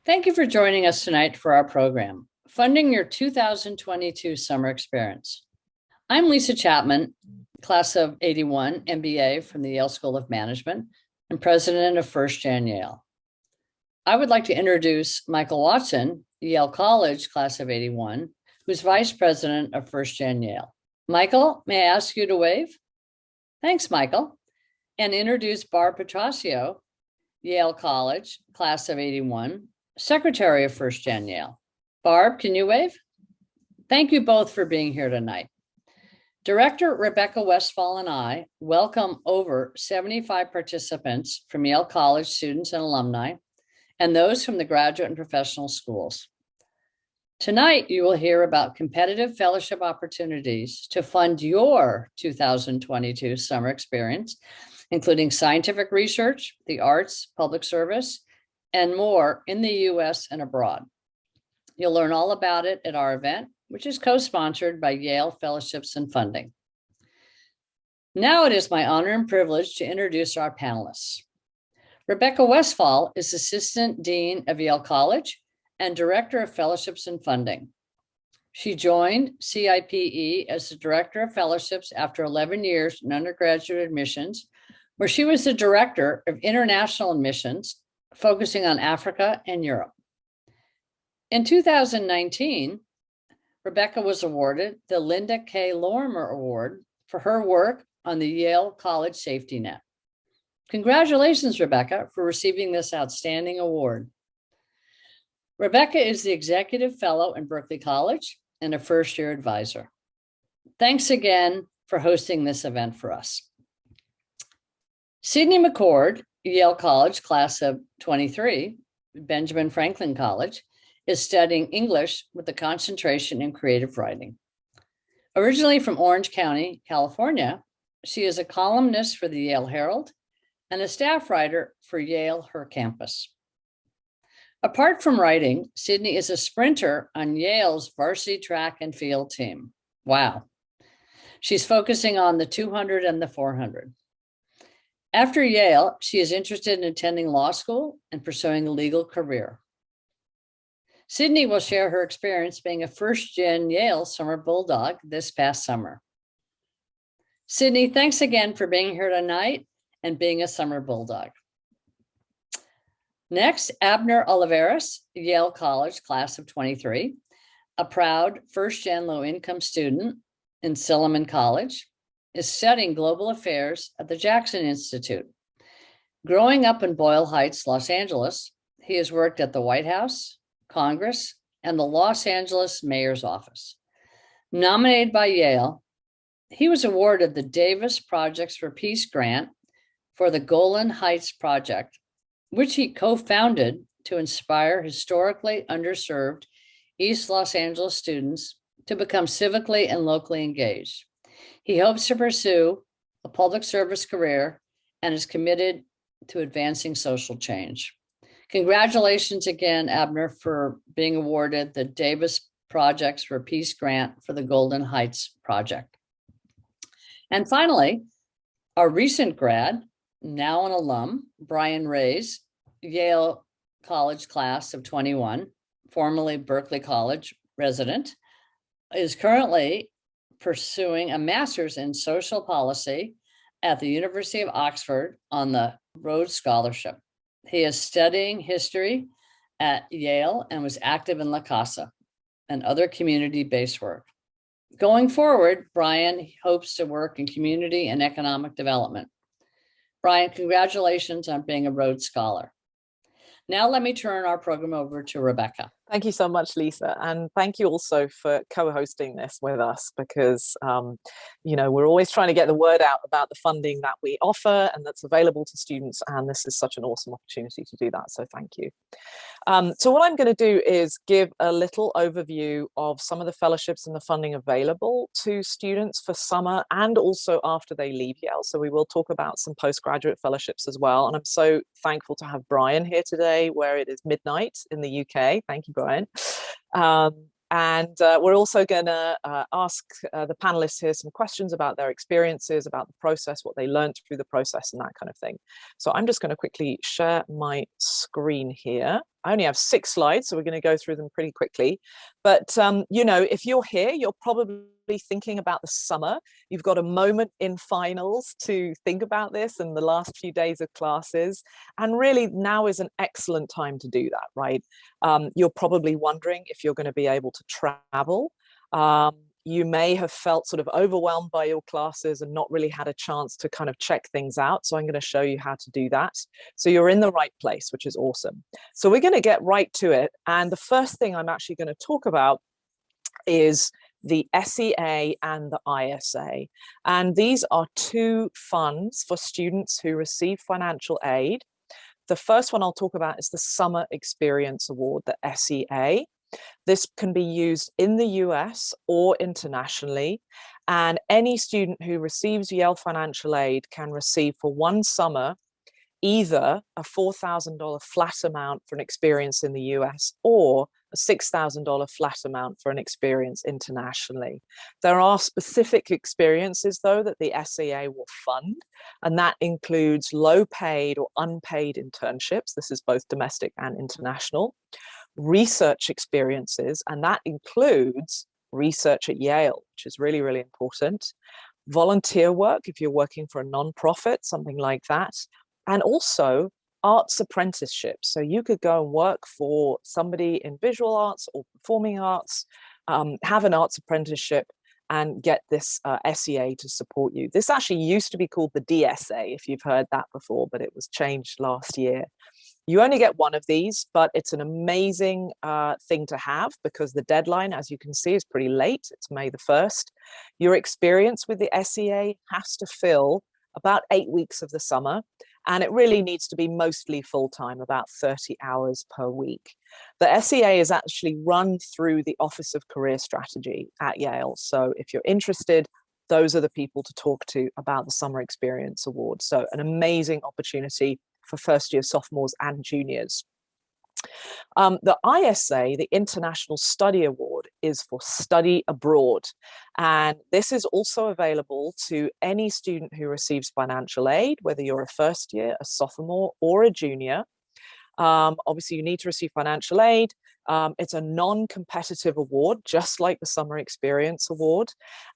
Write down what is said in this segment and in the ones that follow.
Thank you for joining us tonight for our program, Funding Your 2022 Summer Experience. I'm Lisa Chapman, class of 81, MBA from the Yale School of Management and president of 1stGenYale. I would like to introduce Michael Watson, Yale College, class of 81, who's vice president of 1stGenYale. Michael, may I ask you to wave? Thanks, Michael. And introduce Barb Petrosio, Yale College, class of 81, secretary of 1stGenYale. Barb, can you wave? Thank you both for being here tonight. Director Rebecca Westphal and I welcome over 75 participants from Yale College students and alumni, and those from the graduate and professional schools. Tonight, you will hear about competitive fellowship opportunities to fund your 2022 summer experience, including scientific research, the arts, public service, and more in the US and abroad. You'll learn all about it at our event, which is co-sponsored by Yale Fellowships and Funding. Now it is my honor and privilege to introduce our panelists. Rebecca Westphal is Assistant Dean of Yale College and Director of Fellowships and Funding. She joined CIPE as the Director of Fellowships after 11 years in undergraduate admissions, where she was the Director of International Admissions, focusing on Africa and Europe. In 2019, Rebecca was awarded the Linda K. Lorimer Award for her work on the Yale College Safety Net. Congratulations, Rebecca, for receiving this outstanding award. Rebecca is the Executive Fellow in Berkeley College and a first-year advisor. Thanks again for hosting this event for us. Sydney McCord, Yale College, class of 23, Benjamin Franklin College, is studying English with a concentration in creative writing. Originally from Orange County, California, she is a columnist for the Yale Herald and a staff writer for Yale Her Campus. Apart from writing, Sydney is a sprinter on Yale's varsity track and field team. Wow. She's focusing on the 200 and the 400. After Yale, she is interested in attending law school and pursuing a legal career. Sydney will share her experience being a 1stGenYale summer bulldog this past summer. Sydney, thanks again for being here tonight and being a summer bulldog. Next, Abner Oliveras, Yale College, class of 23, a proud 1st-gen low-income student in Silliman College, is studying global affairs at the Jackson Institute. Growing up in Boyle Heights, Los Angeles, he has worked at the White House, Congress, and the Los Angeles Mayor's Office. Nominated by Yale, he was awarded the Davis Projects for Peace grant for the Golan Heights Project, which he co-founded to inspire historically underserved East Los Angeles students to become civically and locally engaged. He hopes to pursue a public service career and is committed to advancing social change. Congratulations again, Abner, for being awarded the Davis Projects for Peace grant for the Golden Heights Project. And finally, our recent grad, now an alum, Brian Reyes, Yale College class of 21, formerly Berkeley College resident, is currently pursuing a master's in social policy at the University of Oxford on the Rhodes Scholarship. He is studying history at Yale and was active in La Casa and other community-based work. Going forward, Brian hopes to work in community and economic development. Brian, congratulations on being a Rhodes Scholar. Now let me turn our program over to Rebecca. Thank you so much, Lisa. And thank you also for co-hosting this with us because, we're always trying to get the word out about the funding that we offer and that's available to students. And this is such an awesome opportunity to do that. So thank you. So what I'm going to do is give a little overview of some of the fellowships and the funding available to students for summer and also after they leave Yale. So we will talk about some postgraduate fellowships as well. And I'm so thankful to have Brian here today where it is midnight in the UK. Thank you, Brian. And we're also going to ask the panelists here some questions about their experiences, about the process, what they learned through the process and that kind of thing. So I'm just going to quickly share my screen here. I only have 6 slides, so we're going to go through them pretty quickly. But, you know, if you're here, you're probably thinking about the summer. You've got a moment in finals to think about this and the last few days of classes. And really now is an excellent time to do that, right? You're probably wondering if you're going to be able to travel. You may have felt sort of overwhelmed by your classes and not really had a chance to kind of check things out. So I'm going to show you how to do that. So you're in the right place, which is awesome. So we're going to get right to it. And the first thing I'm actually going to talk about is the SEA and the ISA. And these are 2 funds for students who receive financial aid. The first one I'll talk about is the Summer Experience Award, the SEA. This can be used in the US or internationally, and any student who receives Yale financial aid can receive for 1 summer either a $4,000 flat amount for an experience in the US or a $6,000 flat amount for an experience internationally. There are specific experiences, though, that the SEA will fund, and that includes low-paid or unpaid internships. This is both domestic and international. Research experiences, and that includes research at Yale, which is really, really important. Volunteer work, if you're working for a nonprofit, something like that. And also arts apprenticeships. So you could go and work for somebody in visual arts or performing arts, have an arts apprenticeship and get this SEA to support you. This actually used to be called the DSA, if you've heard that before, but it was changed last year. You only get 1 of these, but it's an amazing thing to have because the deadline, as you can see, is pretty late. It's May the 1st. Your experience with the SEA has to fill about 8 weeks of the summer, and it really needs to be mostly full-time, about 30 hours per week. The SEA is actually run through the Office of Career Strategy at Yale. So if you're interested, those are the people to talk to about the Summer Experience Award. So an amazing opportunity for first-year sophomores and juniors. The ISA, the International Study Award, is for study abroad. And this is also available to any student who receives financial aid, whether you're a first year, a sophomore, or a junior. Obviously, you need to receive financial aid. It's a non-competitive award, just like the Summer Experience Award,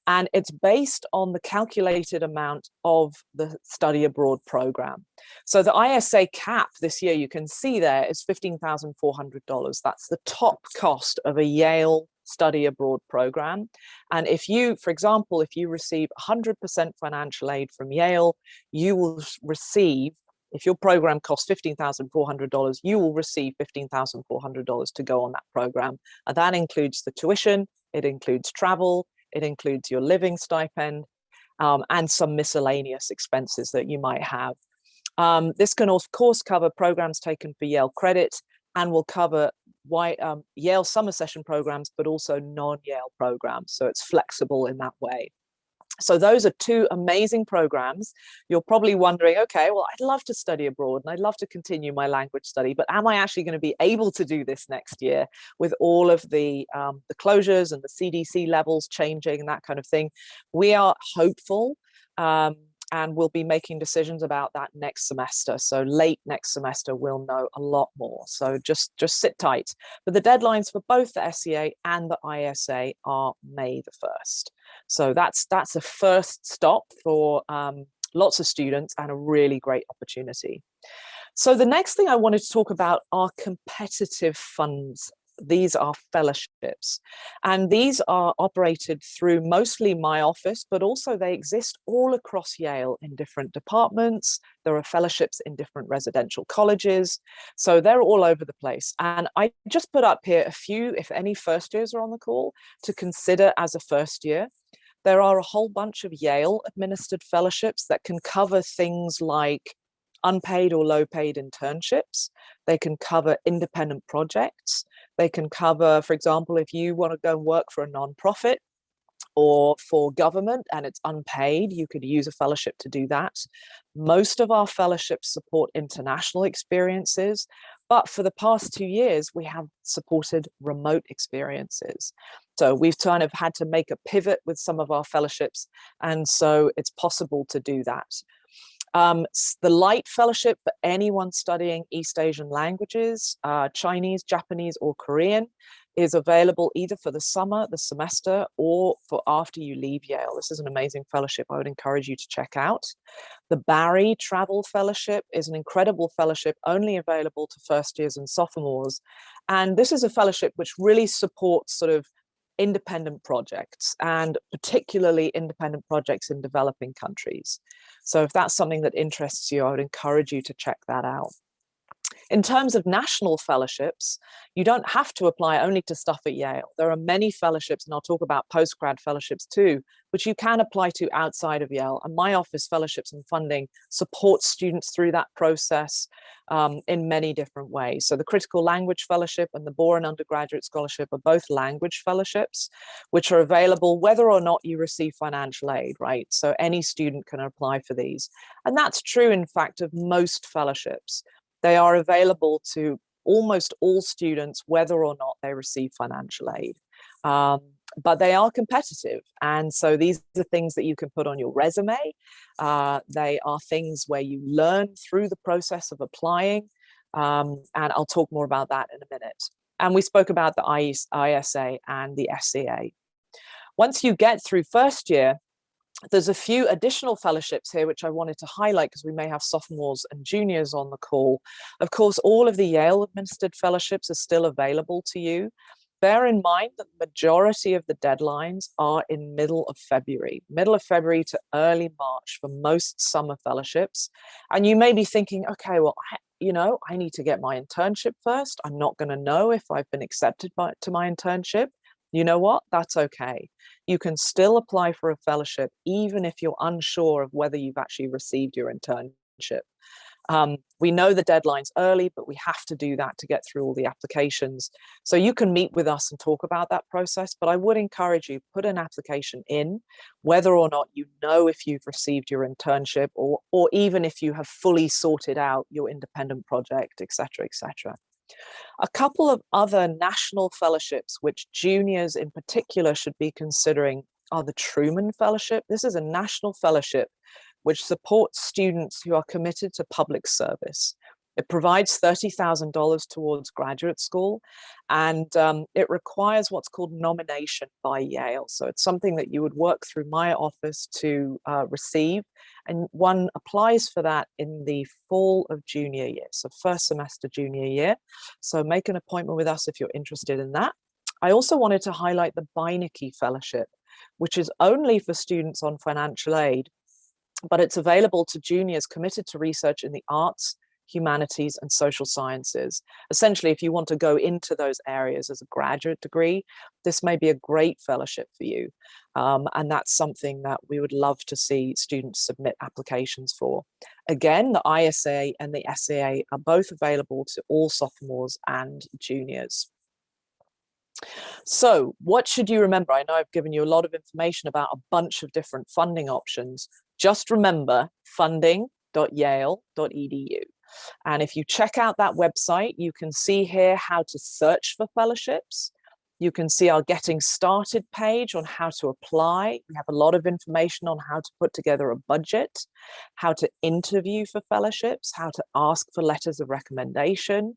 and it's based on the calculated amount of the study abroad program. So the ISA cap this year, you can see there, is $15,400. That's the top cost of a Yale study abroad program. And if you, for example, if you receive 100% financial aid from Yale, you will receive, if your program costs $15,400, you will receive $15,400 to go on that program. And that includes the tuition, it includes travel, it includes your living stipend, and some miscellaneous expenses that you might have. This can, of course, cover programs taken for Yale credit and will cover Yale summer session programs, but also non-Yale programs. So it's flexible in that way. So those are 2 amazing programs. You're probably wondering, okay, well, I'd love to study abroad and I'd love to continue my language study, but am I actually going to be able to do this next year with all of the closures and the CDC levels changing and that kind of thing? We are hopeful, and we'll be making decisions about that next semester. So late next semester, we'll know a lot more. So just sit tight. But the deadlines for both the SEA and the ISA are May the 1st. So that's a first stop for lots of students and a really great opportunity. So the next thing I wanted to talk about are competitive funds. These are fellowships, and these are operated through mostly my office, but also they exist all across Yale in different departments. There are fellowships in different residential colleges, so they're all over the place. And I just put up here a few, if any first years are on the call, to consider as a first year. There are a whole bunch of Yale administered fellowships that can cover things like unpaid or low paid internships. They can cover independent projects. They can cover, for example, if you want to go and work for a nonprofit or for government and it's unpaid, you could use a fellowship to do that. Most of our fellowships support international experiences, but for the past 2 years, we have supported remote experiences. So we've kind of had to make a pivot with some of our fellowships, and so it's possible to do that. The Light Fellowship for anyone studying East Asian languages, Chinese, Japanese, or Korean, is available either for the summer, the semester, or for after you leave Yale. This is an amazing fellowship I would encourage you to check out. The Barry Travel Fellowship is an incredible fellowship only available to first years and sophomores. And this is a fellowship which really supports sort of independent projects, and particularly independent projects in developing countries. So if that's something that interests you, I would encourage you to check that out. In terms of national fellowships, you don't have to apply only to stuff at Yale. There are many fellowships, and I'll talk about postgrad fellowships too, which you can apply to outside of Yale. And my office, Fellowships and Funding, supports students through that process in many different ways. So the Critical Language Fellowship and the Boren Undergraduate Scholarship are both language fellowships, which are available whether or not you receive financial aid, right? So any student can apply for these. And that's true, in fact, of most fellowships. They are available to almost all students, whether or not they receive financial aid. But they are competitive. And so these are things that you can put on your resume. They are things where you learn through the process of applying. And I'll talk more about that in a minute. And we spoke about the ISA and the SCA. Once you get through first year, there's a few additional fellowships here which I wanted to highlight because we may have sophomores and juniors on the call. Of course, all of the Yale administered fellowships are still available to you. Bear in mind that the majority of the deadlines are in middle of February to early March for most summer fellowships. And you may be thinking, okay, well, I need to get my internship first. I'm not going to know if I've been accepted to my internship. You know what? That's okay. You can still apply for a fellowship even if you're unsure of whether you've actually received your internship. We know the deadline's early, but we have to do that to get through all the applications. So you can meet with us and talk about that process, but I would encourage you, put an application in, whether or not you know if you've received your internship, or even if you have fully sorted out your independent project, etc., etc. A couple of other national fellowships which juniors in particular should be considering are the Truman Fellowship. This is a national fellowship which supports students who are committed to public service. It provides $30,000 towards graduate school, and it requires what's called nomination by Yale. So it's something that you would work through my office to receive, and one applies for that in the fall of junior year, so first semester junior year. So make an appointment with us if you're interested in that. I also wanted to highlight the Beinecke Fellowship, which is only for students on financial aid, but it's available to juniors committed to research in the arts, humanities, and social sciences. Essentially, if you want to go into those areas as a graduate degree, this may be a great fellowship for you. And that's something that we would love to see students submit applications for. Again, the ISA and the SCA are both available to all sophomores and juniors. So what should you remember? I know I've given you a lot of information about a bunch of different funding options. Just remember funding.yale.edu. And if you check out that website, you can see here how to search for fellowships. You can see our Getting Started page on how to apply. We have a lot of information on how to put together a budget, how to interview for fellowships, how to ask for letters of recommendation.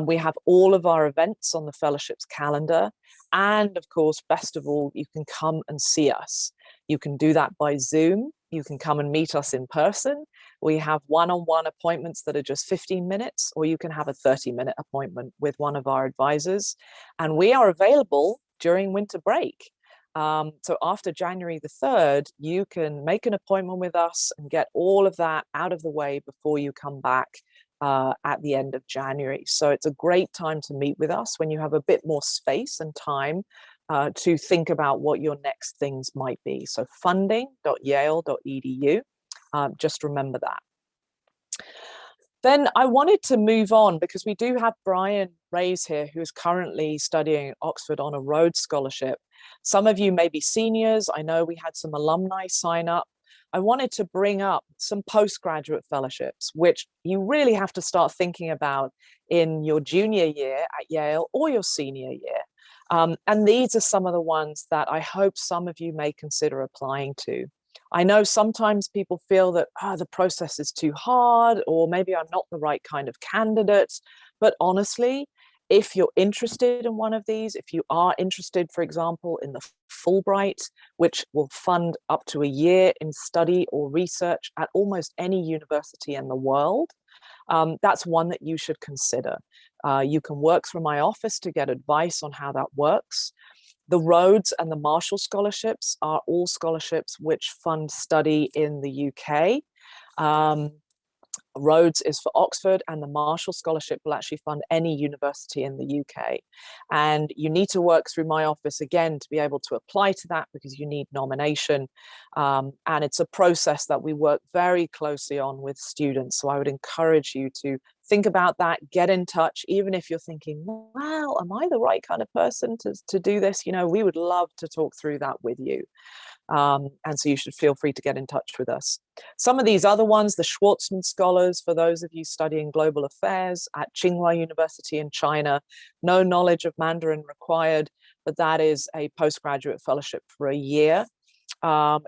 We have all of our events on the fellowships calendar. And of course, best of all, you can come and see us. You can do that by Zoom. You can come and meet us in person. We have one-on-one appointments that are just 15 minutes, or you can have a 30-minute appointment with one of our advisors. And we are available during winter break. So after January the 3rd, you can make an appointment with us and get all of that out of the way before you come back at the end of January. So it's a great time to meet with us when you have a bit more space and time to think about what your next things might be. So funding.yale.edu, just remember that. Then I wanted to move on because we do have Brian Rays here, who is currently studying at Oxford on a Rhodes Scholarship. Some of you may be seniors. I know we had some alumni sign up. I wanted to bring up some postgraduate fellowships, which you really have to start thinking about in your junior year at Yale or your senior year. And these are some of the ones that I hope some of you may consider applying to. I know sometimes people feel that the process is too hard, or maybe I'm not the right kind of candidate. But honestly, if you're interested in one of these, if you are interested, for example, in the Fulbright, which will fund up to a year in study or research at almost any university in the world, that's one that you should consider. You can work through my office to get advice on how that works. The Rhodes and the Marshall scholarships are all scholarships which fund study in the UK. Rhodes is for Oxford, and the Marshall Scholarship will actually fund any university in the UK. And you need to work through my office again to be able to apply to that, because you need nomination. And it's a process that we work very closely on with students. So I would encourage you to think about that, get in touch, even if you're thinking, wow, am I the right kind of person to do this? You know, we would love to talk through that with you. And so you should feel free to get in touch with us. Some of these other ones, the Schwartzman Scholars, for those of you studying global affairs at Tsinghua University in China, no knowledge of Mandarin required, but that is a postgraduate fellowship for a year.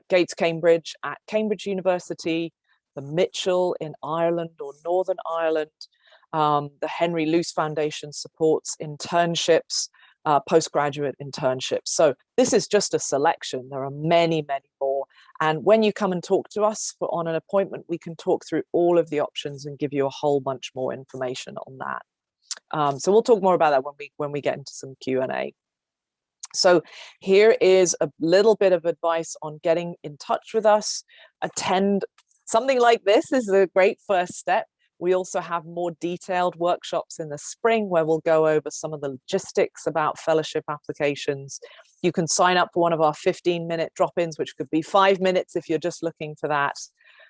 Gates Cambridge at Cambridge University, the Mitchell in Ireland or Northern Ireland, the Henry Luce Foundation supports internships, postgraduate internships. So this is just a selection. There are many, many more. And when you come and talk to us on an appointment, we can talk through all of the options and give you a whole bunch more information on that. So we'll talk more about that when we get into some Q&A. So here is a little bit of advice on getting in touch with us. Attend something like this is a great first step. We also have more detailed workshops in the spring where we'll go over some of the logistics about fellowship applications. You can sign up for one of our 15-minute drop-ins, which could be 5 minutes if you're just looking for that.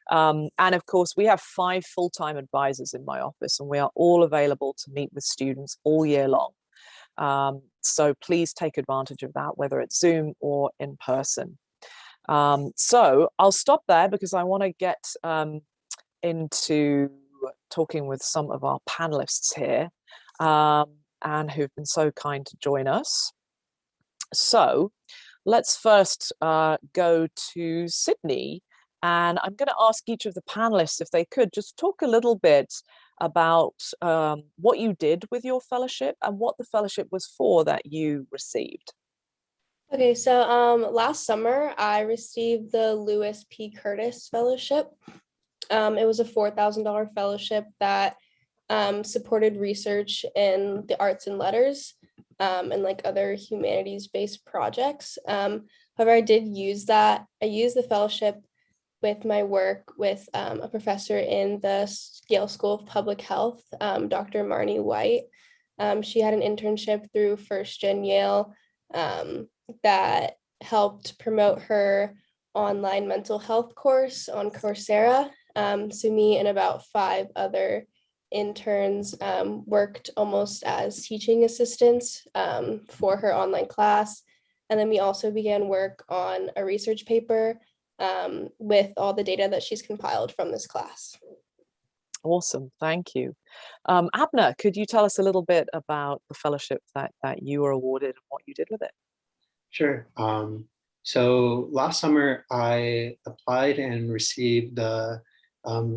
And of course, we have 5 full-time advisors in my office, and we are all available to meet with students all year long. So please take advantage of that, whether it's Zoom or in person. So I'll stop there because I want to get into talking with some of our panelists here, and who've been so kind to join us. So let's first go to Sydney, and I'm going to ask each of the panelists if they could just talk a little bit about what you did with your fellowship and what the fellowship was for that you received. Okay, so last summer I received the Lewis P. Curtis Fellowship. It was a $4,000 fellowship that supported research in the arts and letters and like other humanities-based projects. However, I did use that. I used the fellowship with my work with a professor in the Yale School of Public Health, Dr. Marnie White. She had an internship through 1stGenYale that helped promote her online mental health course on Coursera. So me and about 5 other interns worked almost as teaching assistants for her online class. And then we also began work on a research paper with all the data that she's compiled from this class. Awesome, thank you. Abner, could you tell us a little bit about the fellowship that you were awarded and what you did with it? Sure. So last summer, I applied and received the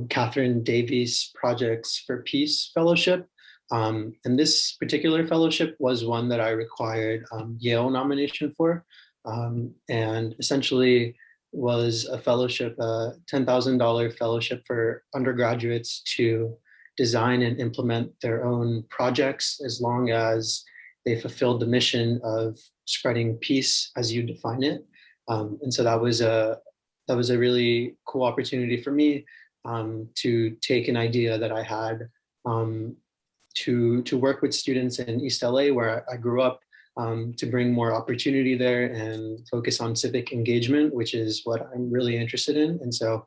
Catherine Davies Projects for Peace Fellowship. And this particular fellowship was one that I required Yale nomination for, and essentially was a fellowship, a $10,000 fellowship for undergraduates to design and implement their own projects as long as they fulfilled the mission of spreading peace as you define it. And so that was a really cool opportunity for me to take an idea that I had to work with students in East LA, where I grew up, to bring more opportunity there and focus on civic engagement, which is what I'm really interested in. And so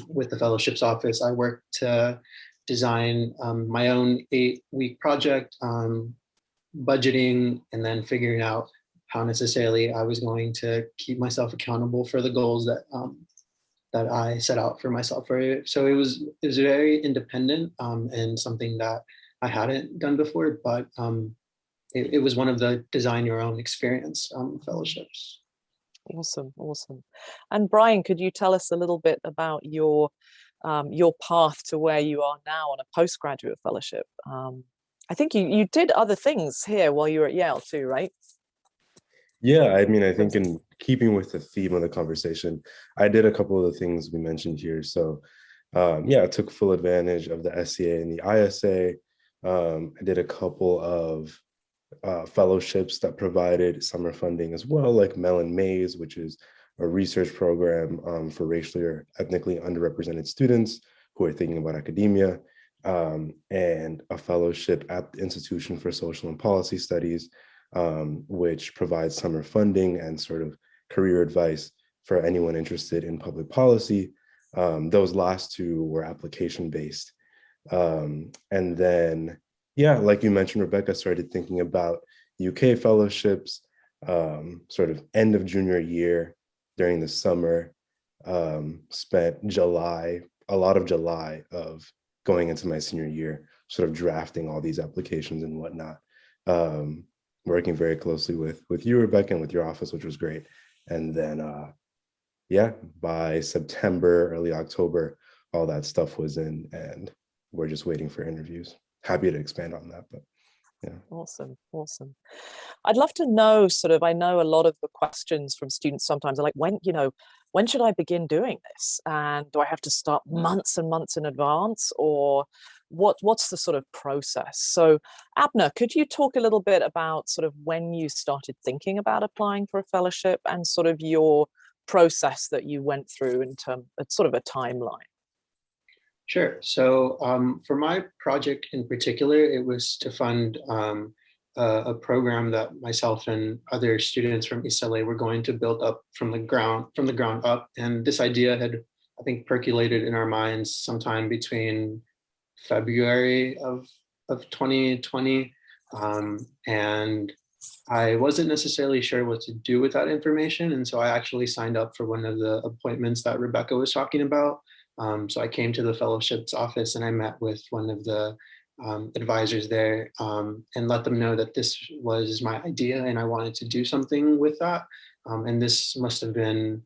with the fellowships office, I worked to design my own 8-week project, budgeting, and then figuring out how necessarily I was going to keep myself accountable for the goals that that I set out for myself. So it was very independent and something that I hadn't done before, but it was one of the design your own experience fellowships. Awesome, awesome. And Brian, could you tell us a little bit about your path to where you are now on a postgraduate fellowship? I think you did other things here while you were at Yale too, right? Yeah, I mean, I think in keeping with the theme of the conversation, I did a couple of the things we mentioned here. So yeah, I took full advantage of the SCA and the ISA. I did a couple of fellowships that provided summer funding as well, like Mellon Mays, which is a research program for racially or ethnically underrepresented students who are thinking about academia, and a fellowship at the Institution for Social and Policy Studies, which provides summer funding and sort of career advice for anyone interested in public policy. Those last two were application-based. And then, yeah, like you mentioned, Rebecca, started thinking about UK fellowships, sort of end of junior year during the summer, spent a lot of July of going into my senior year, sort of drafting all these applications and whatnot, working very closely with you, Rebecca, and with your office, which was great. And then, yeah, by September, early October, all that stuff was in, and we're just waiting for interviews. Happy to expand on that, but yeah. Awesome, awesome. I'd love to know, sort of, I know a lot of the questions from students sometimes are like, when should I begin doing this? And do I have to start months and months in advance, or what's the sort of process? So Abner, could you talk a little bit about sort of when you started thinking about applying for a fellowship and sort of your process that you went through in terms of sort of a timeline? Sure. So for my project in particular, it was to fund a program that myself and other students from East LA were going to build up from the ground up. And this idea had, I think, percolated in our minds sometime between February of 2020. And I wasn't necessarily sure what to do with that information. And so I actually signed up for one of the appointments that Rebecca was talking about. So I came to the fellowships office and I met with one of the advisors there, and let them know that this was my idea and I wanted to do something with that. And this must have been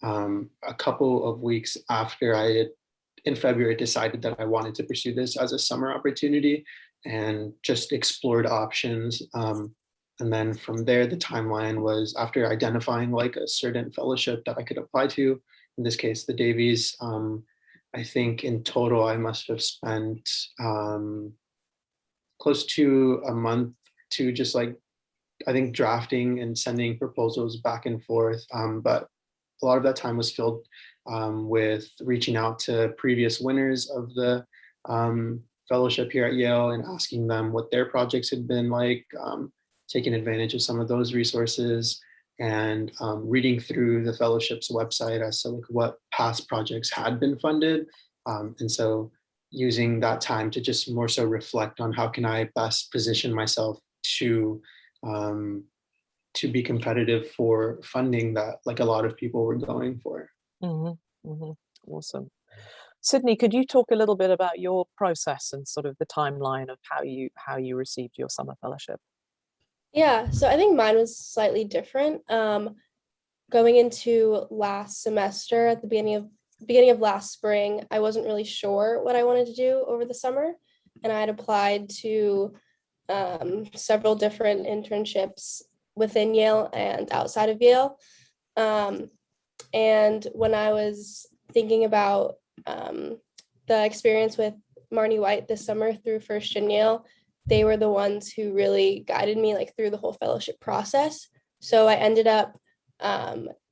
a couple of weeks after I had, in February, decided that I wanted to pursue this as a summer opportunity and just explored options. And then from there, the timeline was after identifying like a certain fellowship that I could apply to, in this case, the Davies. I think in total, I must have spent close to a month to just like, I think, drafting and sending proposals back and forth. But a lot of that time was filled with reaching out to previous winners of the fellowship here at Yale and asking them what their projects had been like, taking advantage of some of those resources, and reading through the fellowship's website as to like what past projects had been funded. And so using that time to just more so reflect on how can I best position myself to be competitive for funding that like a lot of people were going for. Mm-hmm, mm-hmm. Awesome. Sydney, could you talk a little bit about your process and sort of the timeline of how you received your summer fellowship? Yeah, so I think mine was slightly different. Going into last semester, at the beginning of last spring, I wasn't really sure what I wanted to do over the summer, and I had applied to several different internships within Yale and outside of Yale. And when I was thinking about the experience with Marnie White this summer through 1stGenYale, they were the ones who really guided me like through the whole fellowship process. So I ended up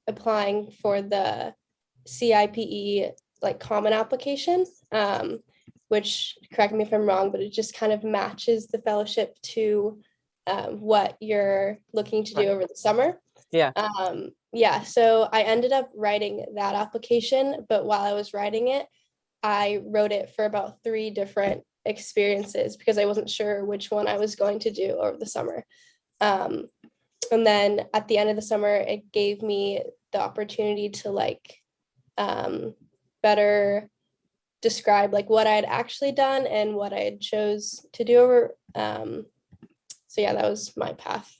applying for the CIPE like common application, which, correct me if I'm wrong, but it just kind of matches the fellowship to what you're looking to do over the summer. Yeah. Yeah, so I ended up writing that application, but while I was writing it, I wrote it for about 3 different experiences because I wasn't sure which one I was going to do over the summer. And then at the end of the summer, it gave me the opportunity to like better describe like what I had actually done and what I had chose to do over. So yeah, that was my path.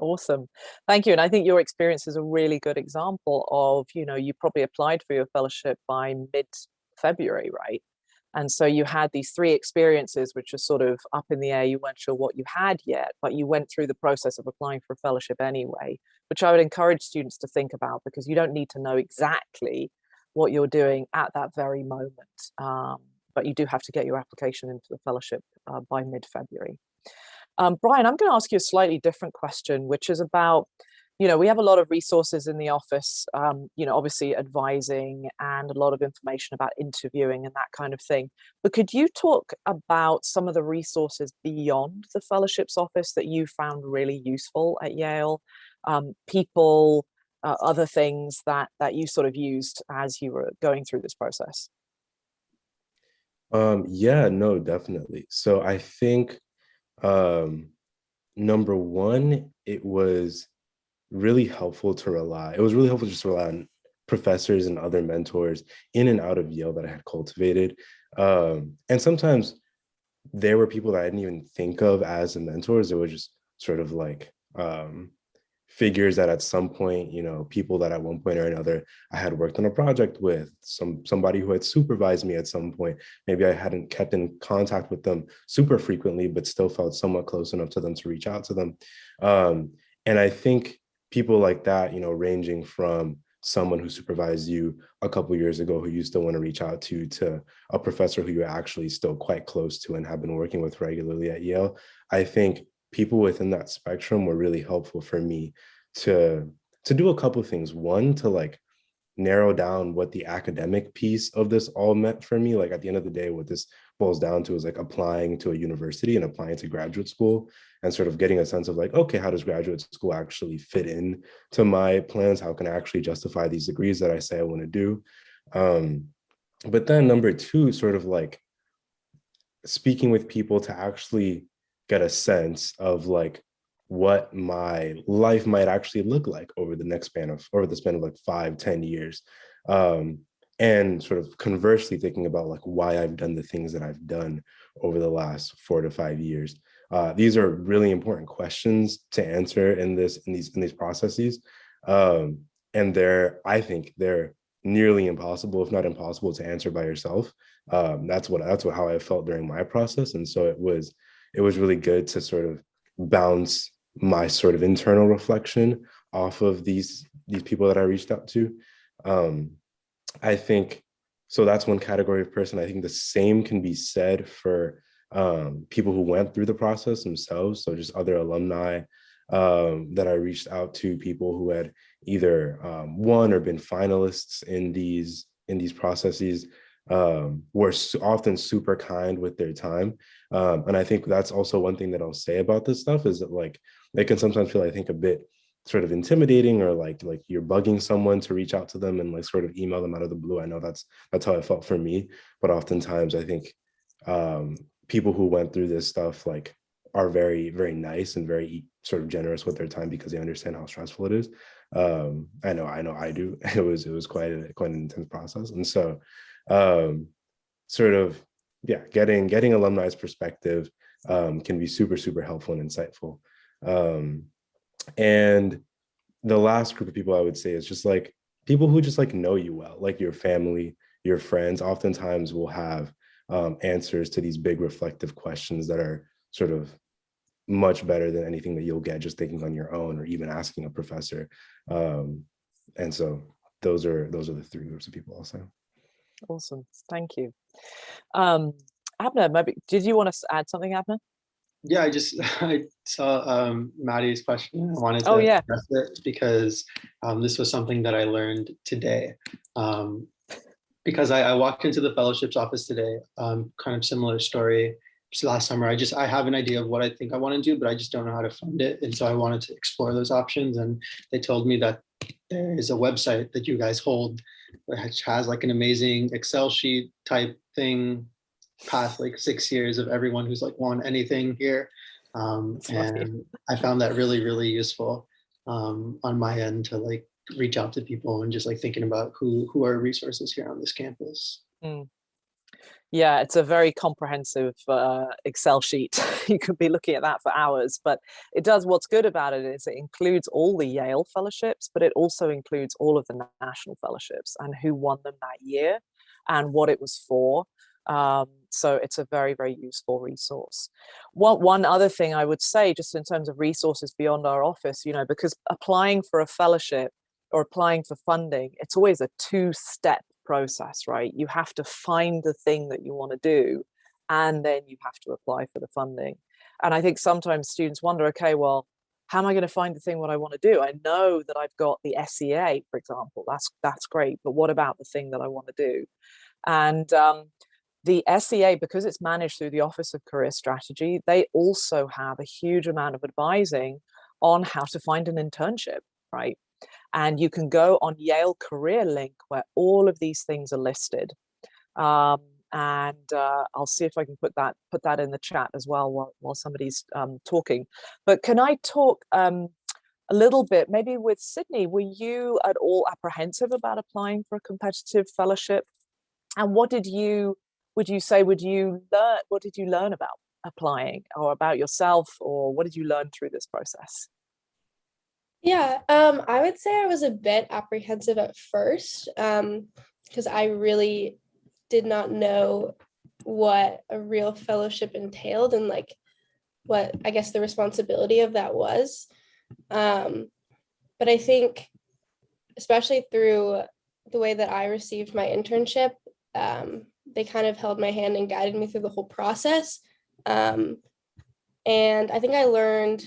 Awesome. Thank you. And I think your experience is a really good example of, you probably applied for your fellowship by mid-February, right? And so you had these 3 experiences, which are sort of up in the air. You weren't sure what you had yet, but you went through the process of applying for a fellowship anyway, which I would encourage students to think about, because you don't need to know exactly what you're doing at that very moment. But you do have to get your application into the fellowship by mid-February. Brian, I'm going to ask you a slightly different question, which is about, we have a lot of resources in the office, obviously advising and a lot of information about interviewing and that kind of thing. But could you talk about some of the resources beyond the fellowships office that you found really useful at Yale? People, other things that you sort of used as you were going through this process? Yeah, no, definitely. So I think number one, it was really helpful to rely. It was really helpful just to rely on professors and other mentors in and out of Yale that I had cultivated. And sometimes there were people that I didn't even think of as mentors. It was just sort of like figures that at some point, people that at one point or another I had worked on a project with, somebody who had supervised me at some point. Maybe I hadn't kept in contact with them super frequently, but still felt somewhat close enough to them to reach out to them. And I think people like that, ranging from someone who supervised you a couple of years ago who you still want to reach out to a professor who you're actually still quite close to and have been working with regularly at Yale. I think people within that spectrum were really helpful for me to do a couple of things. One, to like narrow down what the academic piece of this all meant for me. Like at the end of the day, what this boils down to is like applying to a university and applying to graduate school and sort of getting a sense of like, okay, how does graduate school actually fit in to my plans? How can I actually justify these degrees that I say I want to do? But then number two, sort of like speaking with people to actually get a sense of like what my life might actually look like over the span of like 5-10 years. And sort of conversely thinking about like why I've done the things that I've done over the last 4 to 5 years. These are really important questions to answer in these processes. And I think they're nearly impossible, if not impossible, to answer by yourself. That's how I felt during my process. And so it was really good to sort of bounce my sort of internal reflection off of these people that I reached out to. I think so. That's one category of person. I think the same can be said for people who went through the process themselves. So just other alumni that I reached out to, people who had either won or been finalists in these processes, were often super kind with their time. And I think that's also one thing that I'll say about this stuff is that like they can sometimes feel, I think, a bit sort of intimidating, or like you're bugging someone to reach out to them and like sort of email them out of the blue. I know that's how it felt for me, but oftentimes I think people who went through this stuff like are very, very nice and very sort of generous with their time because they understand how stressful it is. I know I do. It was quite an intense process. And so sort of, yeah, getting alumni's perspective can be super, super helpful and insightful. And the last group of people I would say is just like people who just like know you well, like your family, your friends, oftentimes will have answers to these big reflective questions that are sort of much better than anything that you'll get just thinking on your own or even asking a professor. And so those are the 3 groups of people I'll say. Awesome. Thank you. Abner, maybe did you want to add something, Abner? Yeah, I saw Maddie's question. I wanted to address it because this was something that I learned today. Because I walked into the fellowships office today, kind of similar story. Last summer, I have an idea of what I think I want to do, but I just don't know how to fund it. And so I wanted to explore those options. And they told me that there is a website that you guys hold, which has like an amazing Excel sheet type thing, past like 6 years of everyone who's like won anything here. And I found that really, really useful on my end to like reach out to people and just like thinking about who are resources here on this campus. Yeah, it's a very comprehensive Excel sheet. You could be looking at that for hours, but it does. What's good about it is it includes all the Yale fellowships, but it also includes all of the national fellowships and who won them that year and what it was for. So it's a very, very useful resource. One other thing I would say, just in terms of resources beyond our office, you know, because applying for a fellowship or applying for funding, it's always a two-step process, right? You have to find the thing that you want to do, and then you have to apply for the funding. And I think sometimes students wonder, okay, well, how am I going to find the thing what I want to do? I know that I've got the SEA, for example. That's great, but what about the thing that I want to do? And the SEA, because it's managed through the Office of Career Strategy, they also have a huge amount of advising on how to find an internship, right? And you can go on Yale Career Link where all of these things are listed. And I'll see if I can put that in the chat as well while somebody's talking. But can I talk a little bit, maybe with Sydney, were you at all apprehensive about applying for a competitive fellowship? And what did you learn about applying, or about yourself, or what did you learn through this process? Yeah, I would say I was a bit apprehensive at first, because I really did not know what a real fellowship entailed and like what I guess the responsibility of that was. But I think, especially through the way that I received my internship, they kind of held my hand and guided me through the whole process. And I think I learned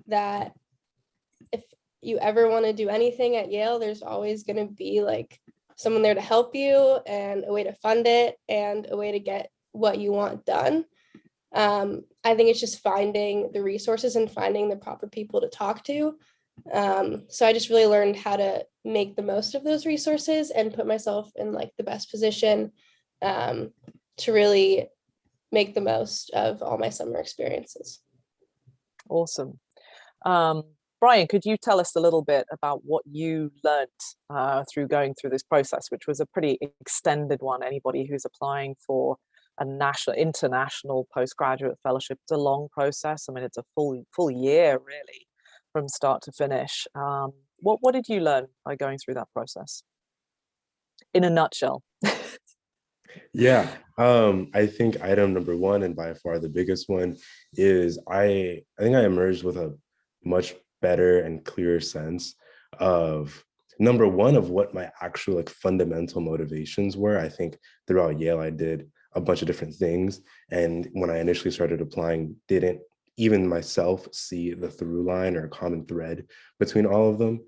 that if you ever want to do anything at Yale, there's always going to be like someone there to help you and a way to fund it and a way to get what you want done. I think it's just finding the resources and finding the proper people to talk to. So I just really learned how to make the most of those resources and put myself in like the best position to really make the most of all my summer experiences. Awesome. Brian, could you tell us a little bit about what you learned through going through this process, which was a pretty extended one? Anybody who's applying for a international postgraduate fellowship, it's a long process. I mean, it's a full year, really, from start to finish. What did you learn by going through that process? In a nutshell. Yeah, I think item number one, and by far the biggest one, is I think I emerged with a much better and clearer sense of, number one, of what my actual like fundamental motivations were. I think throughout Yale, I did a bunch of different things, and when I initially started applying, didn't even myself see the through line or common thread between all of them.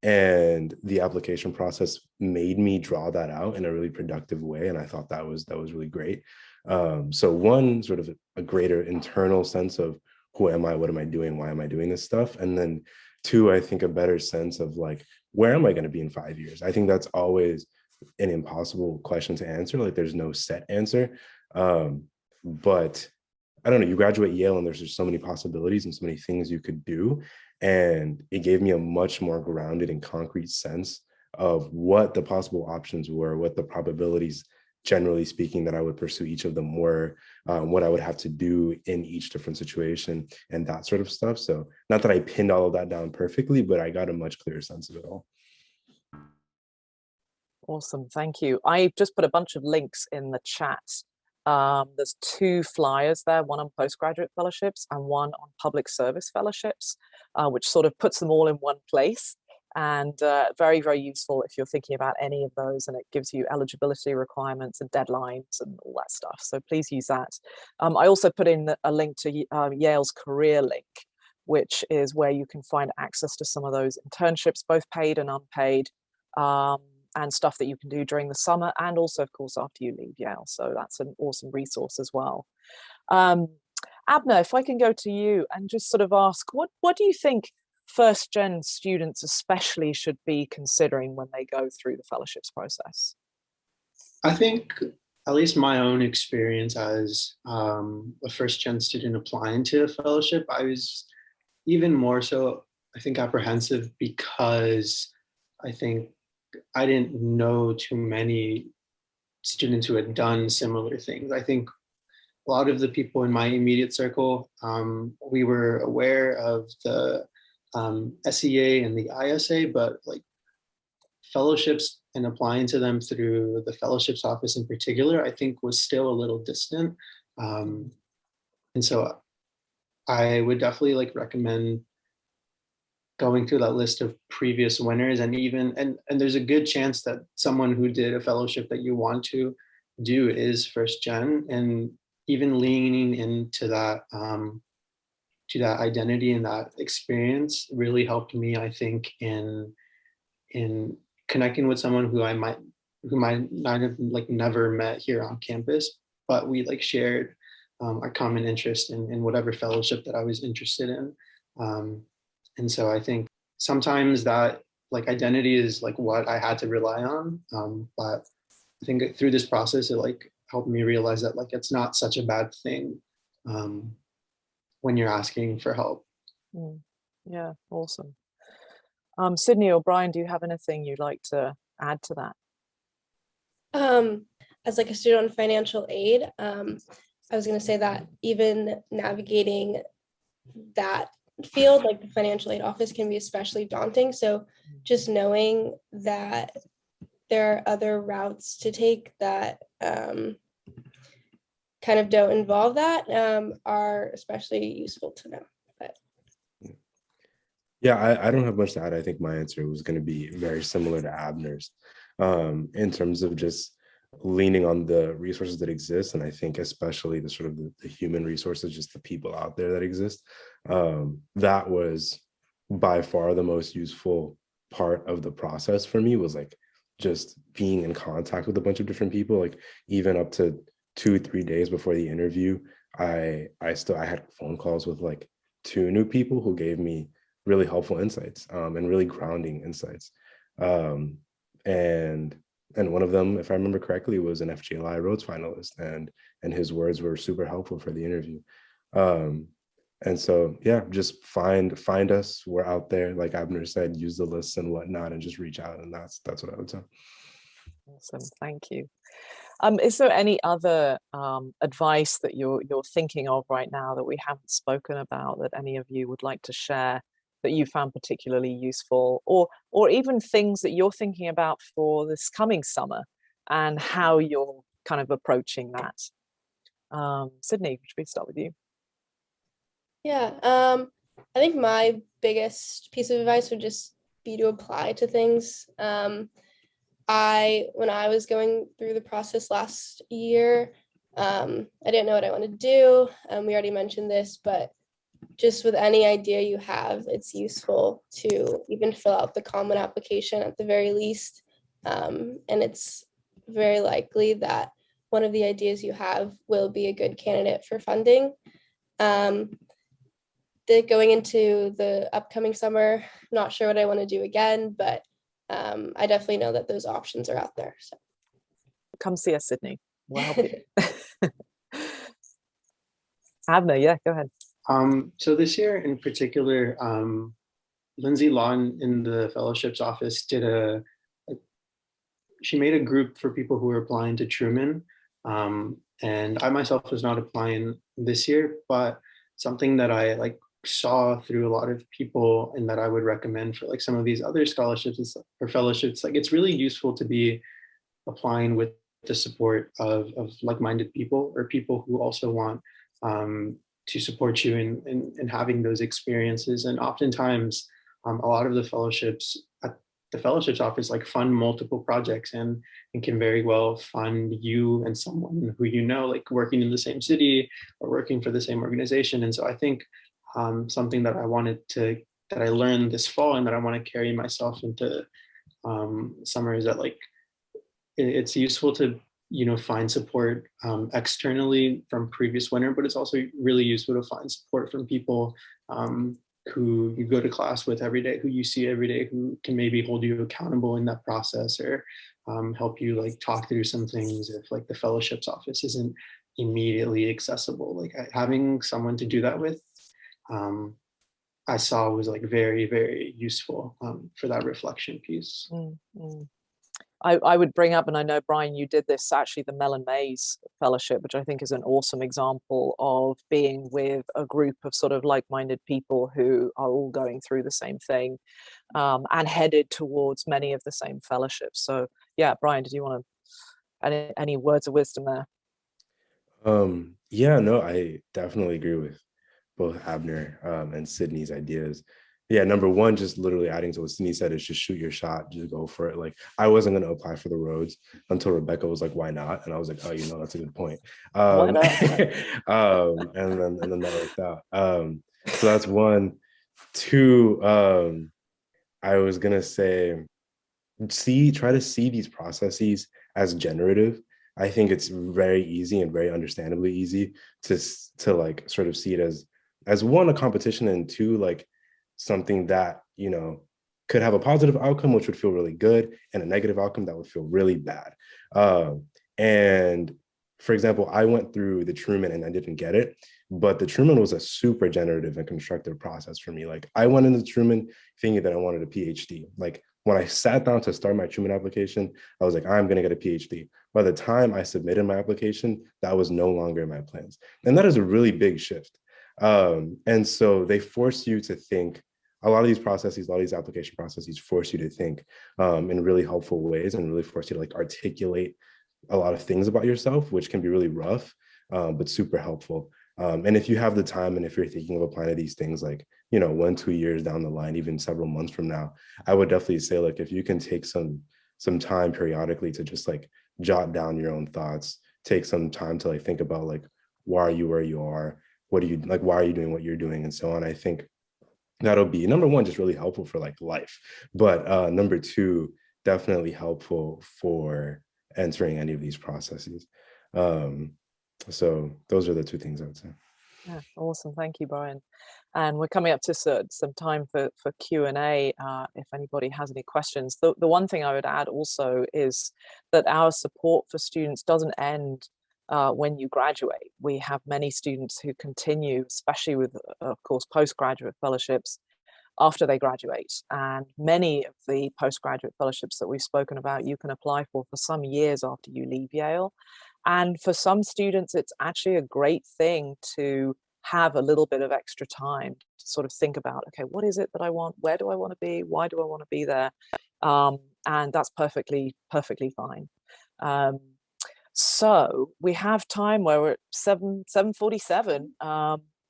And the application process made me draw that out in a really productive way, and I thought that was really great. So one, sort of a greater internal sense of who am I, what am I doing, why am I doing this stuff, and then two, I think a better sense of like, where am I going to be in 5 years? I think that's always an impossible question to answer. Like, there's no set answer, but I don't know, you graduate Yale and there's just so many possibilities and so many things you could do. And it gave me a much more grounded and concrete sense of what the possible options were, what the probabilities, generally speaking, that I would pursue each of them were, what I would have to do in each different situation, and that sort of stuff. So not that I pinned all of that down perfectly, but I got a much clearer sense of it all. Awesome, thank you. I just put a bunch of links in the chat. There's 2 flyers there, one on postgraduate fellowships and one on public service fellowships, which sort of puts them all in one place, and very, very useful if you're thinking about any of those, and it gives you eligibility requirements and deadlines and all that stuff. So please use that. I also put in a link to Yale's Career Link, which is where you can find access to some of those internships, both paid and unpaid, and stuff that you can do during the summer, and also, of course, after you leave Yale. So that's an awesome resource as well. Abner, if I can go to you and just sort of ask, what do you think first-gen students especially should be considering when they go through the fellowships process? I think, at least my own experience as a first-gen student applying to a fellowship, I was even more so, I think, apprehensive because I think I didn't know too many students who had done similar things. I think a lot of the people in my immediate circle, we were aware of the SEA and the ISA, but like fellowships and applying to them through the fellowships office in particular, I think was still a little distant. And so I would definitely like recommend going through that list of previous winners, and even and there's a good chance that someone who did a fellowship that you want to do is first gen, and even leaning into that to that identity and that experience really helped me, I think, in connecting with someone who might not have like never met here on campus, but we like shared our common interest in whatever fellowship that I was interested in. And so I think sometimes that like identity is like what I had to rely on. But I think through this process, it like helped me realize that like it's not such a bad thing when you're asking for help. Yeah, awesome. Sydney or Brian, do you have anything you'd like to add to that? As like a student on financial aid, I was going to say that even navigating that field, like the financial aid office, can be especially daunting. So just knowing that there are other routes to take that kind of don't involve that are especially useful to know. But Yeah, I don't have much to add. I think my answer was going to be very similar to Abner's in terms of just leaning on the resources that exist. And I think especially the sort of the human resources, just the people out there that exist. That was by far the most useful part of the process for me, was like just being in contact with a bunch of different people, like even up to 2-3 days before the interview, I had phone calls with like 2 new people who gave me really helpful insights and really grounding insights. And one of them, if I remember correctly, was an FGLI Rhodes finalist, and his words were super helpful for the interview. And so, yeah, just find us. We're out there, like Abner said, use the lists and whatnot, and just reach out. And that's what I would say. Awesome, thank you. Is there any other advice that you're thinking of right now that we haven't spoken about, that any of you would like to share, that you found particularly useful, or even things that you're thinking about for this coming summer and how you're kind of approaching that? Sydney, should we start with you? yeah, I think my biggest piece of advice would just be to apply to things. When I was going through the process last year, I didn't know what I wanted to do. We already mentioned this, but just with any idea you have, it's useful to even fill out the common application at the very least. And it's very likely that one of the ideas you have will be a good candidate for funding. Going into the upcoming summer, not sure what I want to do again, but I definitely know that those options are out there. So come see us, Sydney. We'll help you. Abner, yeah, go ahead. So this year in particular, Lindsay Lawton in the fellowships office she made a group for people who were applying to Truman. And I myself was not applying this year, but something that I like saw through a lot of people and that I would recommend for like some of these other scholarships or fellowships, like it's really useful to be applying with the support of like-minded people, or people who also want to support you in having those experiences. And oftentimes a lot of the fellowships at the fellowships office like fund multiple projects and can very well fund you and someone who you know, like working in the same city or working for the same organization. And so I think something that I learned this fall and that I want to carry myself into summer is that like it's useful to find support externally from previous winter, but it's also really useful to find support from people who you go to class with every day, who you see every day, who can maybe hold you accountable in that process, or help you like talk through some things if like the fellowships office isn't immediately accessible. Like having someone to do that with, I saw was like very, very useful for that reflection piece. I would bring up, and I know, Brian, you did this, actually, the Mellon Mays Fellowship, which I think is an awesome example of being with a group of sort of like-minded people who are all going through the same thing, and headed towards many of the same fellowships. So yeah, Brian, did you want to, any words of wisdom there? Yeah, no, I definitely agree with both Abner and Sydney's ideas. Yeah, number one, just literally adding to what Sydney said, is just shoot your shot, just go for it. Like, I wasn't going to apply for the roads until Rebecca was like, why not? And I was like, oh, that's a good point. Why not? And then that worked out. So that's one. Two, I was going to say, try to see these processes as generative. I think it's very easy and very understandably easy to like sort of see it as one, a competition, and two, like something that could have a positive outcome, which would feel really good, and a negative outcome that would feel really bad. And for example, I went through the Truman and I didn't get it, but the Truman was a super generative and constructive process for me. Like, I went into Truman thinking that I wanted a PhD. Like, when I sat down to start my Truman application, I was like, I'm going to get a PhD. By the time I submitted my application, that was no longer in my plans. And that is a really big shift. And so they force you to think. A lot of these processes, a lot of these application processes force you to think in really helpful ways, and really force you to like articulate a lot of things about yourself, which can be really rough, but super helpful. And if you have the time, and if you're thinking of applying to these things, like, 1-2 years down the line, even several months from now, I would definitely say, like, if you can take some time periodically to just like jot down your own thoughts, take some time to like think about like, why are you where you are? What do you like? Why are you doing what you're doing? And so on. I think that'll be, number one, just really helpful for like life. But number two, definitely helpful for entering any of these processes. So those are the two things I would say. Yeah, awesome. Thank you, Brian. And we're coming up to some time for Q&A. If anybody has any questions. The one thing I would add also is that our support for students doesn't end when you graduate. We have many students who continue, especially with, of course, postgraduate fellowships after they graduate. And many of the postgraduate fellowships that we've spoken about, you can apply for some years after you leave Yale. And for some students, it's actually a great thing to have a little bit of extra time to sort of think about, okay, what is it that I want? Where do I want to be? Why do I want to be there? And that's perfectly fine. So we have time where we're at 7:47,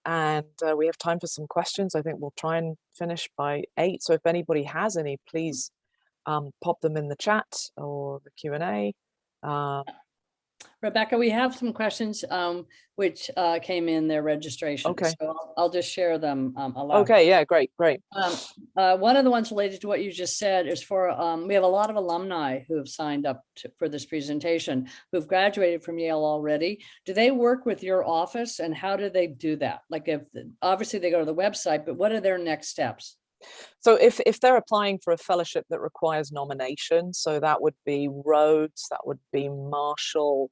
and we have time for some questions. I think we'll try and finish by 8. So if anybody has any, please pop them in the chat or the Q&A. Rebecca, we have some questions which came in their registration. Okay. So I'll just share them aloud. Okay, yeah, great. One of the ones related to what you just said is for, we have a lot of alumni who have signed up for this presentation, who've graduated from Yale already. Do they work with your office, and how do they do that? Like, if obviously they go to the website, but what are their next steps? So if they're applying for a fellowship that requires nomination, so that would be Rhodes, that would be Marshall.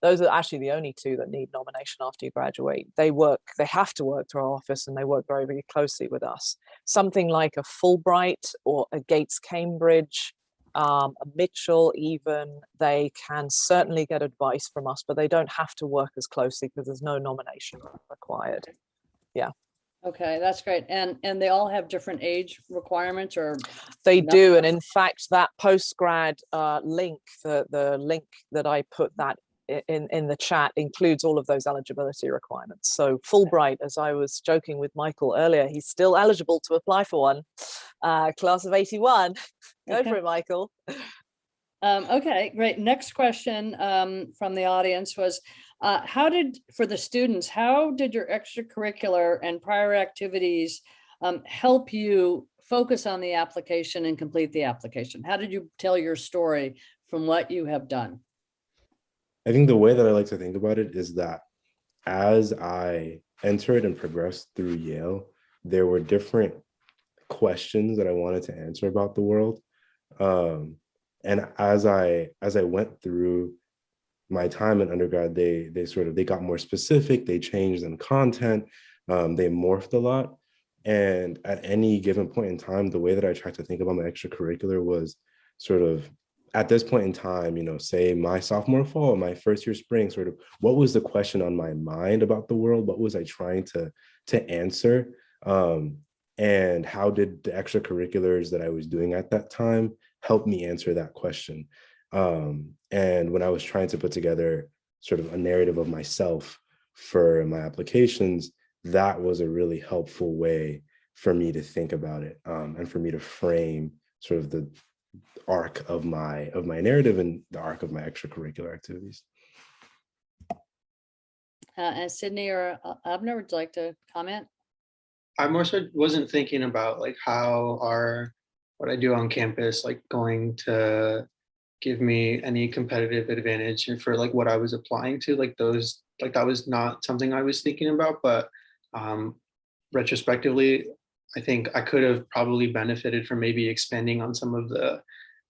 Those are actually the only two that need nomination after you graduate. They have to work through our office, and they work very, very closely with us. Something like a Fulbright or a Gates Cambridge, a Mitchell even, they can certainly get advice from us, but they don't have to work as closely because there's no nomination required. Yeah. Okay, that's great. And they all have different age requirements, or? They do. And in fact, that postgrad link, the link that I put that in the chat, includes all of those eligibility requirements. So Fulbright, as I was joking with Michael earlier, he's still eligible to apply for one. Class of 81. Go for it, Michael. Okay, great. Next question from the audience was, for the students, how did your extracurricular and prior activities help you focus on the application and complete the application? How did you tell your story from what you have done? I think the way that I like to think about it is that as I entered and progressed through Yale, there were different questions that I wanted to answer about the world. And as I went through my time in undergrad, they got more specific, they changed in content, they morphed a lot. And at any given point in time, the way that I tried to think about my extracurricular was sort of at this point in time, you know, say my sophomore fall, my first year spring, sort of what was the question on my mind about the world? What was I trying to answer? And how did the extracurriculars that I was doing at that time help me answer that question? And when I was trying to put together sort of a narrative of myself for my applications, that was a really helpful way for me to think about it, and for me to frame sort of the arc of my narrative and the arc of my extracurricular activities. And Sydney or Abner, would you like to comment? I more so wasn't thinking about like how what I do on campus like going to give me any competitive advantage for like what I was applying to, like those, like that was not something I was thinking about. But retrospectively, I think I could have probably benefited from maybe expanding on some of the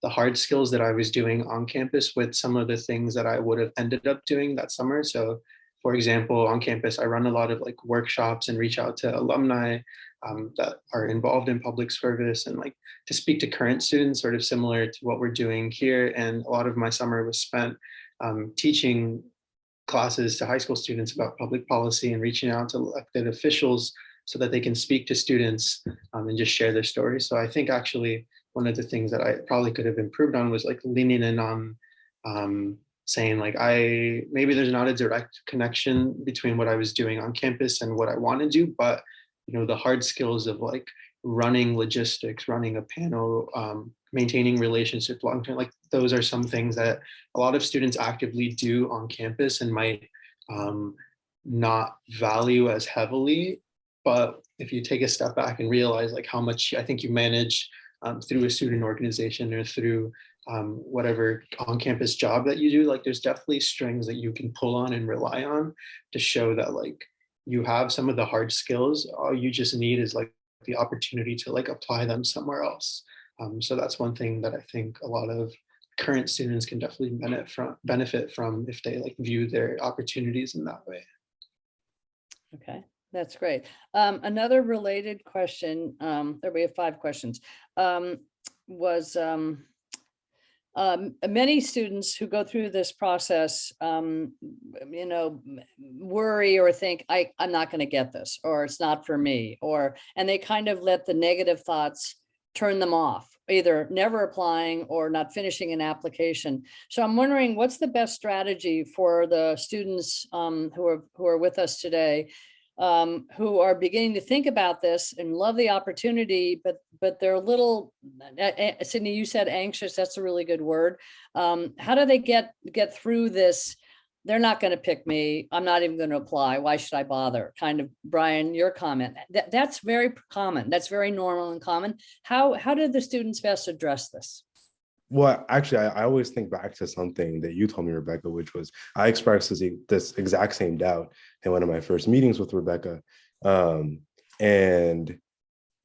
hard skills that I was doing on campus with some of the things that I would have ended up doing that summer. So for example, on campus, I run a lot of like workshops and reach out to alumni that are involved in public service and like to speak to current students, sort of similar to what we're doing here. And a lot of my summer was spent teaching classes to high school students about public policy and reaching out to elected officials so that they can speak to students and just share their stories. So I think actually one of the things that I probably could have improved on was like leaning in on saying like maybe there's not a direct connection between what I was doing on campus and what I want to do, but you know, the hard skills of like running logistics, running a panel, maintaining relationships long term, like those are some things that a lot of students actively do on campus and might not value as heavily. But if you take a step back and realize like how much I think you manage through a student organization or through whatever on-campus job that you do, like there's definitely strings that you can pull on and rely on to show that like you have some of the hard skills. All you just need is like the opportunity to like apply them somewhere else. So that's one thing that I think a lot of current students can definitely benefit from if they like view their opportunities in that way. Okay, that's great. Another related question, there we have 5 questions, was many students who go through this process, you know, worry or think I'm not going to get this, or it's not for me, and they kind of let the negative thoughts turn them off, either never applying or not finishing an application. So I'm wondering, what's the best strategy for the students who are with us today, who are beginning to think about this and love the opportunity, but they're a little, Sydney, you said anxious. That's a really good word. How do they get through this? They're not going to pick me. I'm not even going to apply. Why should I bother? Kind of, Brian, your comment. That's very common. That's very normal and common. How did the students best address this? Well, actually, I always think back to something that you told me, Rebecca, which was I expressed this exact same doubt in one of my first meetings with Rebecca. And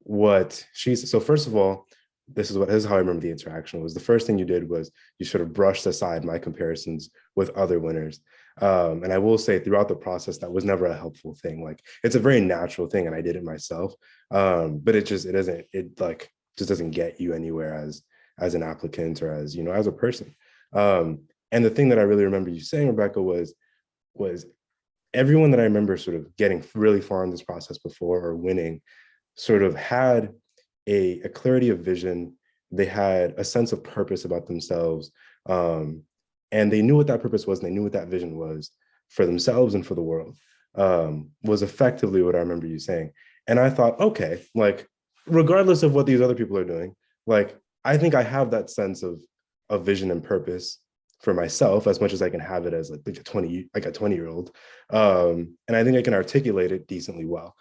what so first of all, this is how I remember the interaction was. The first thing you did was you sort of brushed aside my comparisons with other winners. And I will say throughout the process, that was never a helpful thing. Like it's a very natural thing and I did it myself. But it just doesn't get you anywhere as an applicant or as, you know, as a person. And the thing that I really remember you saying, Rebecca, was everyone that I remember sort of getting really far in this process before or winning sort of had a clarity of vision. They had a sense of purpose about themselves. And they knew what that purpose was, and they knew what that vision was for themselves and for the world, was effectively what I remember you saying. And I thought, okay, like, regardless of what these other people are doing, like, I think I have that sense of vision and purpose for myself as much as I can have it as like a 20-year-old. And I think I can articulate it decently well.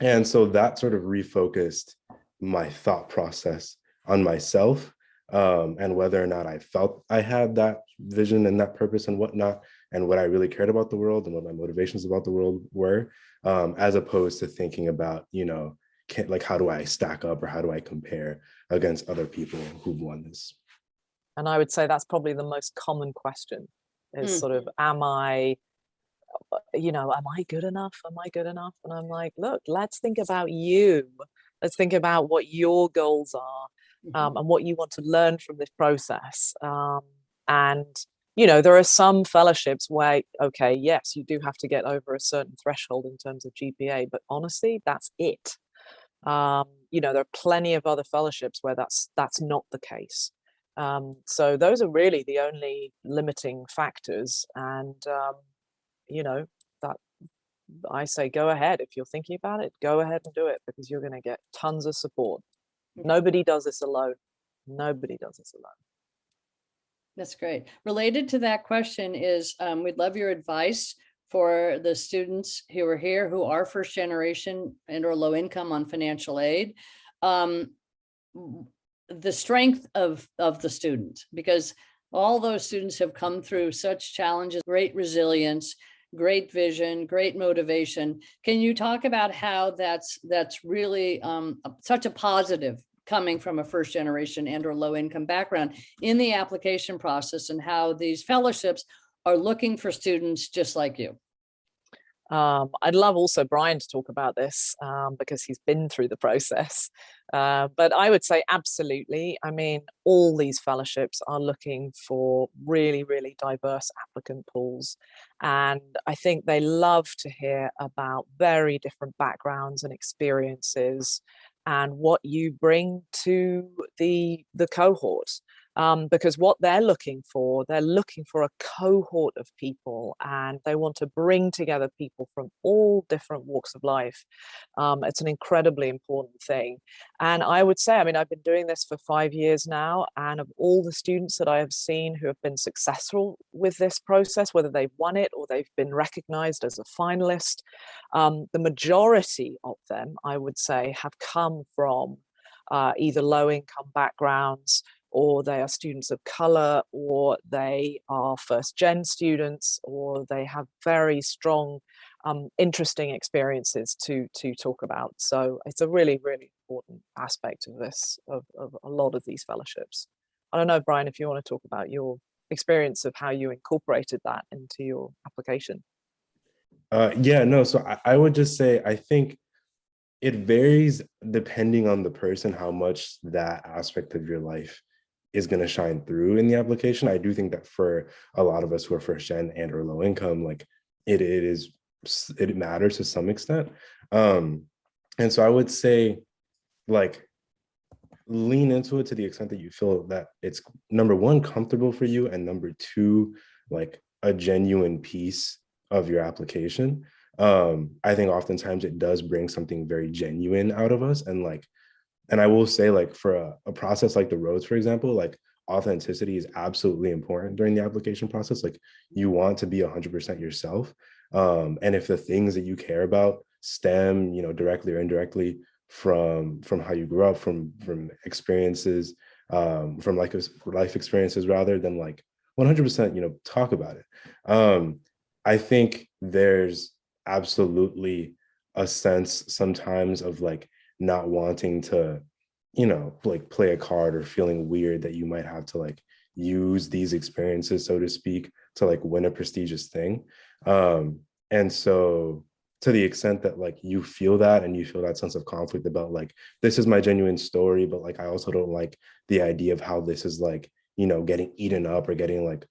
And so that sort of refocused my thought process on myself, and whether or not I felt I had that vision and that purpose and whatnot, and what I really cared about the world and what my motivations about the world were, as opposed to thinking about, you know, like, how do I stack up or how do I compare against other people who've won this? And I would say that's probably the most common question is sort of, am I am I good enough? Am I good enough? And I'm like, look, let's think about you. Let's think about what your goals are, and what you want to learn from this process. And there are some fellowships where, okay, yes, you do have to get over a certain threshold in terms of GPA, but honestly, that's it. There are plenty of other fellowships where that's not the case. So those are really the only limiting factors. And, that I say, go ahead. If you're thinking about it, go ahead and do it, because you're going to get tons of support. Nobody does this alone. Nobody does this alone. That's great. Related to that question is, we'd love your advice for the students who are here, who are first generation and or low income on financial aid. The strength of the student, because all those students have come through such challenges, great resilience, great vision, great motivation. Can you talk about how that's really such a positive coming from a first generation and or low income background in the application process, and how these fellowships are looking for students just like you? I'd love also Brian to talk about this, because he's been through the process. But I would say absolutely. I mean, all these fellowships are looking for really, really diverse applicant pools. And I think they love to hear about very different backgrounds and experiences and what you bring to the cohort. Because what they're looking for a cohort of people, and they want to bring together people from all different walks of life. It's an incredibly important thing. And I would say, I mean, I've been doing this for 5 years now, and of all the students that I have seen who have been successful with this process, whether they've won it or they've been recognized as a finalist, the majority of them, I would say, have come from either low-income backgrounds, or they are students of color, or they are first-gen students, or they have very strong, interesting experiences to talk about. So it's a really, really important aspect of this, of a lot of these fellowships. I don't know, Brian, if you want to talk about your experience of how you incorporated that into your application. So I would just say, I think it varies depending on the person, how much that aspect of your life is going to shine through in the application. I do think that for a lot of us who are first gen and or low income, like it matters to some extent. And so I would say, like, lean into it to the extent that you feel that it's, number one, comfortable for you, and number two, like a genuine piece of your application. I think oftentimes it does bring something very genuine out of us. And I will say, like, for a process like the roads, for example, like, authenticity is absolutely important during the application process. Like, you want to be 100% yourself. And if the things that you care about stem, directly or indirectly from how you grew up, from experiences, from like life experiences rather, than like 100%, talk about it. I think there's absolutely a sense sometimes of like not wanting to, like play a card, or feeling weird that you might have to like use these experiences, so to speak, to like win a prestigious thing. And so to the extent that like you feel that, and you feel that sense of conflict about like, this is my genuine story, but like I also don't like the idea of how this is like, getting eaten up, or getting like,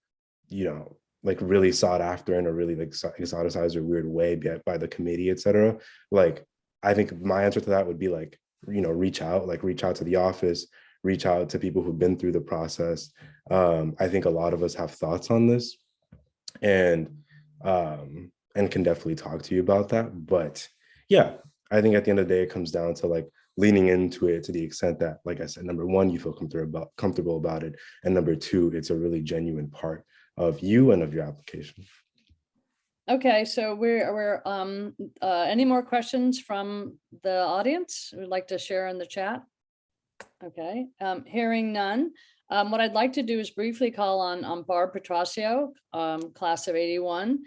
like really sought after in a really like exoticized or weird way by the committee, etc. Like, I think my answer to that would be like, reach out to the office, reach out to people who've been through the process. I think a lot of us have thoughts on this, and can definitely talk to you about that. But yeah, I think at the end of the day, it comes down to like leaning into it to the extent that, like I said, number one, you feel comfortable about it, and number two, it's a really genuine part of you and of your application. Okay, so we're any more questions from the audience who'd like to share in the chat? Okay, hearing none. What I'd like to do is briefly call on Barb Petrosio, class of 81,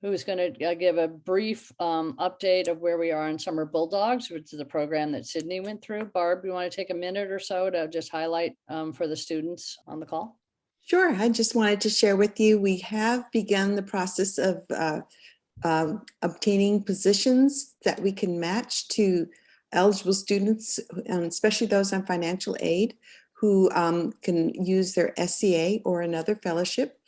who's going to give a brief update of where we are in Summer Bulldogs, which is the program that Sydney went through. Barb, you want to take a minute or so to just highlight for the students on the call? Sure. I just wanted to share with you, we have begun the process of obtaining positions that we can match to eligible students, especially those on financial aid, who can use their SCA or another fellowship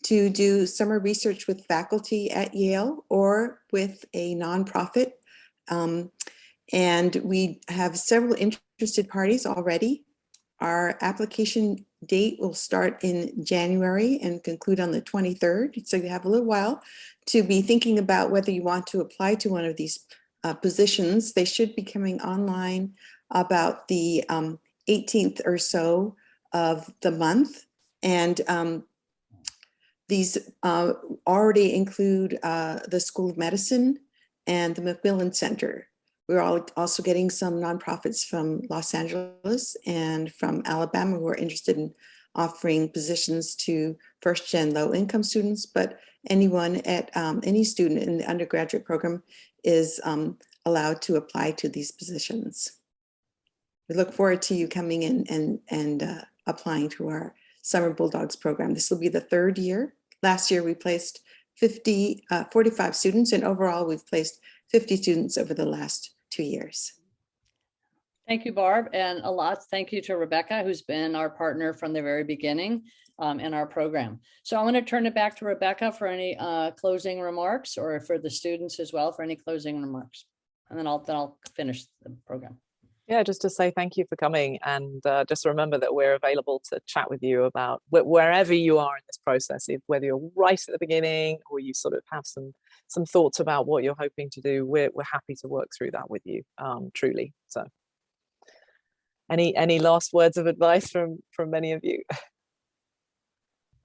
to do summer research with faculty at Yale or with a nonprofit. And we have several interested parties already. Our application date will start in January and conclude on the 23rd. So you have a little while to be thinking about whether you want to apply to one of these positions. They should be coming online about the 18th or so of the month. And these already include the School of Medicine and the Macmillan Center. We're also getting some nonprofits from Los Angeles and from Alabama who are interested in offering positions to first-gen low-income students, but anyone at any student in the undergraduate program is allowed to apply to these positions. We look forward to you coming in and applying to our Summer Bulldogs program. This will be the third year. Last year we placed 45 students, and overall we've placed 50 students over the last 2 years. Thank you, Barb, and a lot thank you to Rebecca, who's been our partner from the very beginning in our program. So I want to turn it back to Rebecca for any closing remarks, or for the students as well for any closing remarks, and then I'll finish the program. Yeah, just to say thank you for coming, and just remember that we're available to chat with you about wherever you are in this process, whether you're right at the beginning or you sort of have some thoughts about what you're hoping to do. We're happy to work through that with you, truly. So any last words of advice from many of you?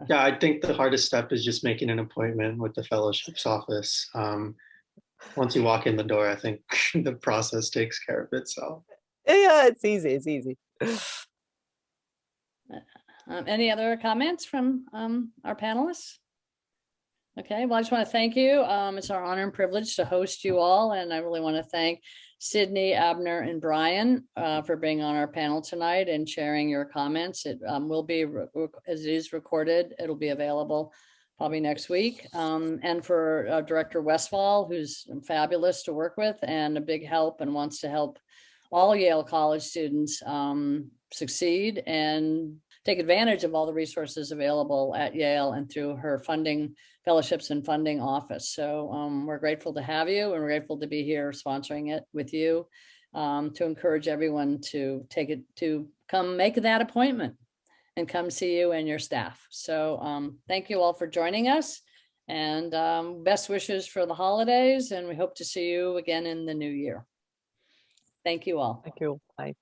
Yeah, I think the hardest step is just making an appointment with the fellowships office. Once you walk in the door, I think the process takes care of itself. Yeah, it's easy. Any other comments from our panelists? Okay, well, I just want to thank you. It's our honor and privilege to host you all, and I really want to thank Sydney, Abner, and Brian for being on our panel tonight and sharing your comments. It will be, as it is recorded, it'll be available probably next week. And for Director Westfall, who's fabulous to work with and a big help and wants to help all Yale College students succeed and take advantage of all the resources available at Yale and through her funding fellowships and funding office. So we're grateful to have you, and we're grateful to be here sponsoring it with you to encourage everyone to come make that appointment and come see you and your staff. So thank you all for joining us, and best wishes for the holidays, and we hope to see you again in the new year. Thank you all. Thank you. Bye.